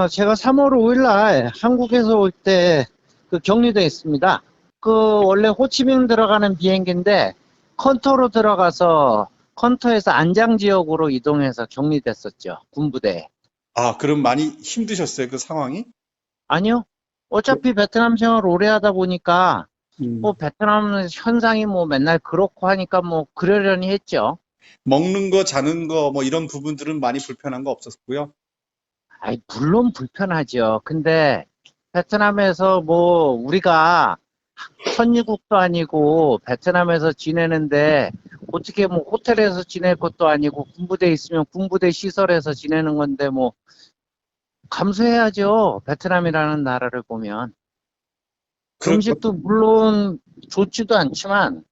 제가 3월 5일 날 한국에서 올 때 그 격리돼 있습니다. 그 원래 호치민 들어가는 비행기인데 컨터로 들어가서 컨터에서 안장 지역으로 이동해서 격리됐었죠. 군부대에. 아, 그럼 많이 힘드셨어요, 그 상황이? 아니요. 그, 어차피 베트남 생활 오래 하다 보니까 뭐 음, 베트남 현상이 뭐 맨날 그렇고 하니까 뭐 그러려니 했죠. 먹는 거, 자는 거, 뭐 이런 부분들은 많이 불편한 거 없었고요. 아이, 물론 불편하죠. 근데 베트남에서 뭐 우리가 선진국도 아니고 베트남에서 지내는데 어떻게 뭐 호텔에서 지낼 것도 아니고 군부대 있으면 군부대 시설에서 지내는 건데 뭐 감수해야죠. 베트남이라는 나라를 보면. 그, 음식도 물론 좋지도 않지만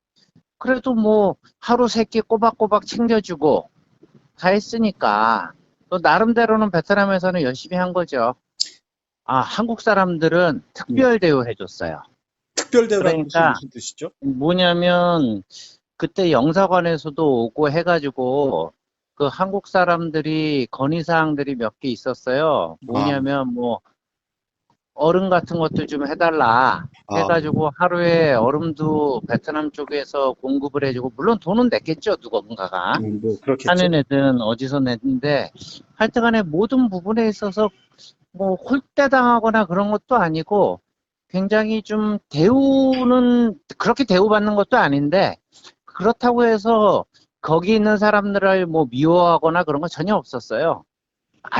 그래도 뭐 하루 세끼 꼬박꼬박 챙겨주고 다 했으니까 또 나름대로는 베트남에서는 열심히 한 거죠. 한국 사람들은 예. 특별 대우해줬어요. 특별대우라는 것이 그러니까 무슨 뜻이죠? 뭐냐면 그때 영사관에서도 오고 해가지고 그 한국 사람들이 건의사항들이 몇 개 있었어요. 아, 뭐냐면 뭐 얼음 같은 것도 좀 해달라 아, 해가지고 하루에 얼음도 베트남 쪽에서 공급을 해주고 물론 돈은 냈겠죠 누군가가 뭐, 그렇겠죠. 하는 애든 어디서 냈는데 하여튼간에 모든 부분에 있어서 뭐 홀대당하거나 그런 것도 아니고 굉장히 좀 대우는 그렇게 대우받는 것도 아닌데 그렇다고 해서 거기 있는 사람들을 뭐 미워하거나 그런 거 전혀 없었어요.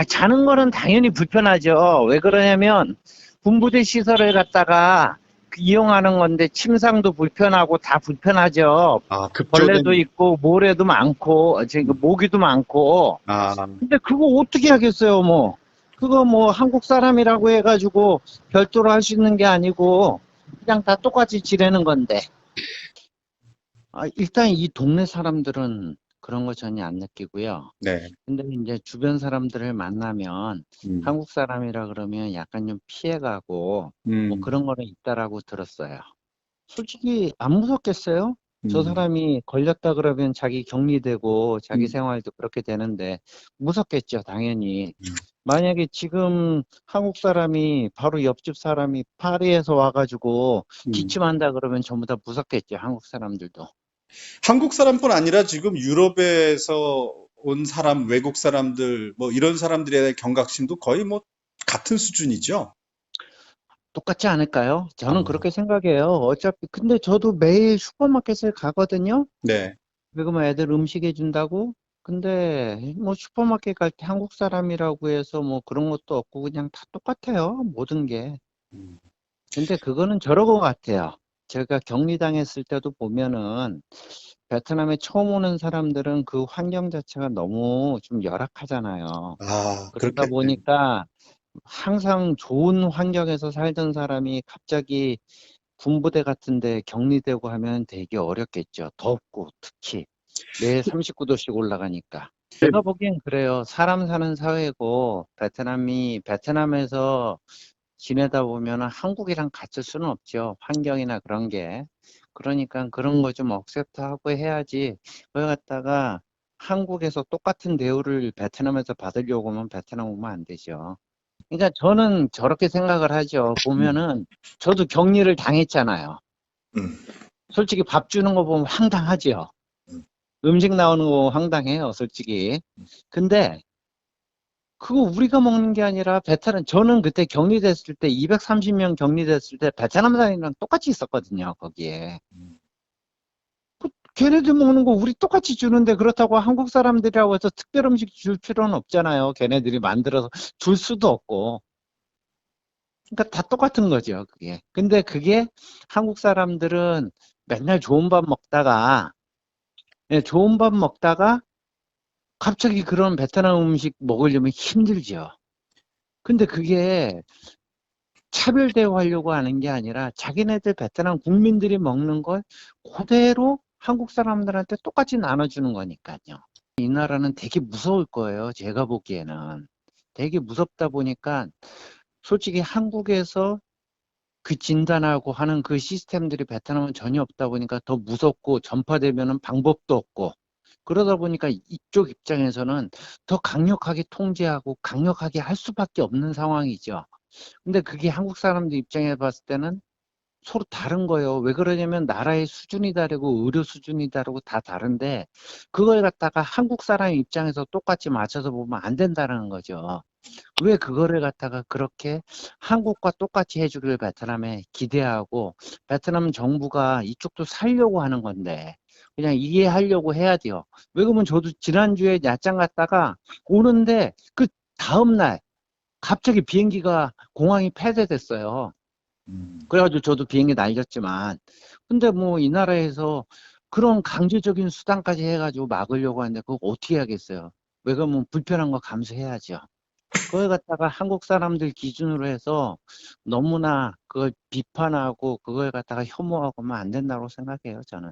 자는 거는 당연히 불편하죠. 왜 그러냐면 군부대 시설을 갖다가 이용하는 건데 침상도 불편하고 다 불편하죠. 아, 벌레도 급조된, 있고 모래도 많고 음, 모기도 많고 아, 근데 그거 어떻게 하겠어요, 뭐. 그거 뭐 한국 사람이라고 해가지고 별도로 할 수 있는 게 아니고 그냥 다 똑같이 지내는 건데. 일단 이 동네 사람들은 그런 거 전혀 안 느끼고요. 네, 근데 이제 주변 사람들을 만나면 음, 한국 사람이라 그러면 약간 좀 피해가고 뭐 음, 그런 거는 있다라고 들었어요. 솔직히 안 무섭겠어요? 저 음. 사람이 걸렸다 그러면 자기 격리되고 자기 음, 생활도 그렇게 되는데 무섭겠죠, 당연히. 만약에 지금 한국 사람이 바로 옆집 사람이 파리에서 와가지고 음. 기침한다 그러면 전부 다 무섭겠죠, 한국 사람들도. 한국 사람뿐 아니라 지금 유럽에서 온 사람, 외국 사람들, 뭐 이런 사람들에 대한 경각심도 거의 뭐 같은 수준이죠. 똑같지 않을까요? 아, 저는 그렇게 생각해요. 어차피 근데 저도 매일 슈퍼마켓을 가거든요. 네. 그리고 뭐 애들 음식 해준다고. 근데 뭐 슈퍼마켓 갈 때 한국 사람이라고 해서 뭐 그런 것도 없고 그냥 다 똑같아요. 모든 게. 음. 근데 그거는 저런 것 같아요. 제가 격리당했을 때도 보면은 베트남에 처음 오는 사람들은 그 환경 자체가 너무 좀 열악하잖아요. 아, 그러다 그렇게, 네. 보니까 항상 좋은 환경에서 살던 사람이 갑자기 군부대 같은 데 격리되고 하면 되게 어렵겠죠. 덥고 특히 매일 39도씩 올라가니까. 제가 보기엔 그래요. 사람 사는 사회고 베트남에서 지내다 보면 한국이랑 같을 수는 없죠. 환경이나 그런 게. 그러니까 그런 거 좀 억셉트하고 해야지. 그걸 갖다가 한국에서 똑같은 대우를 베트남에서 받으려고 하면 베트남 오면 안 되죠. 그러니까 저는 저렇게 생각을 하죠. 음, 보면은 저도 격리를 당했잖아요. 음, 솔직히 밥 주는 거 보면 황당하죠. 음. 음식 나오는 거 보면 황당해요, 솔직히. 근데 그거 우리가 먹는 게 아니라 저는 그때 격리됐을 때 230명 격리됐을 때 베트남 사람이랑 똑같이 있었거든요, 거기에. 걔네들 먹는 거 우리 똑같이 주는데 그렇다고 한국 사람들이라고 해서 특별 음식 줄 필요는 없잖아요. 걔네들이 만들어서 줄 수도 없고. 그러니까 다 똑같은 거죠, 그게. 근데 그게 한국 사람들은 맨날 좋은 밥 먹다가, 예, 좋은 밥 먹다가 갑자기 그런 베트남 음식 먹으려면 힘들죠. 근데 그게 차별 대우하려고 하는 게 아니라 자기네들 베트남 국민들이 먹는 걸 그대로 한국 사람들한테 똑같이 나눠주는 거니까요. 이 나라는 되게 무서울 거예요. 제가 보기에는. 되게 무섭다 보니까 솔직히 한국에서 그 진단하고 하는 그 시스템들이 베트남은 전혀 없다 보니까 더 무섭고 전파되면은 방법도 없고 그러다 보니까 이쪽 입장에서는 더 강력하게 통제하고 강력하게 할 수밖에 없는 상황이죠. 근데 그게 한국 사람들 입장에 봤을 때는 서로 다른 거예요. 왜 그러냐면 나라의 수준이 다르고 의료 수준이 다르고 다 다른데 그걸 갖다가 한국 사람 입장에서 똑같이 맞춰서 보면 안 된다는 거죠. 왜 그거를 갖다가 그렇게 한국과 똑같이 해주길 베트남에 기대하고 베트남 정부가 이쪽도 살려고 하는 건데 그냥 이해하려고 해야 돼요. 왜 그러면 저도 지난주에 야장 갔다가 오는데 그 다음날 갑자기 비행기가 공항이 폐쇄됐어요. 음. 그래가지고 저도 비행기 날렸지만 근데 뭐 이 나라에서 그런 강제적인 수단까지 해가지고 막으려고 하는데 그거 어떻게 하겠어요. 왜 그러면 불편한 거 감수해야죠. 그걸 갖다가 한국 사람들 기준으로 해서 너무나 그걸 비판하고 그걸 갖다가 혐오하고만 안 된다고 생각해요, 저는.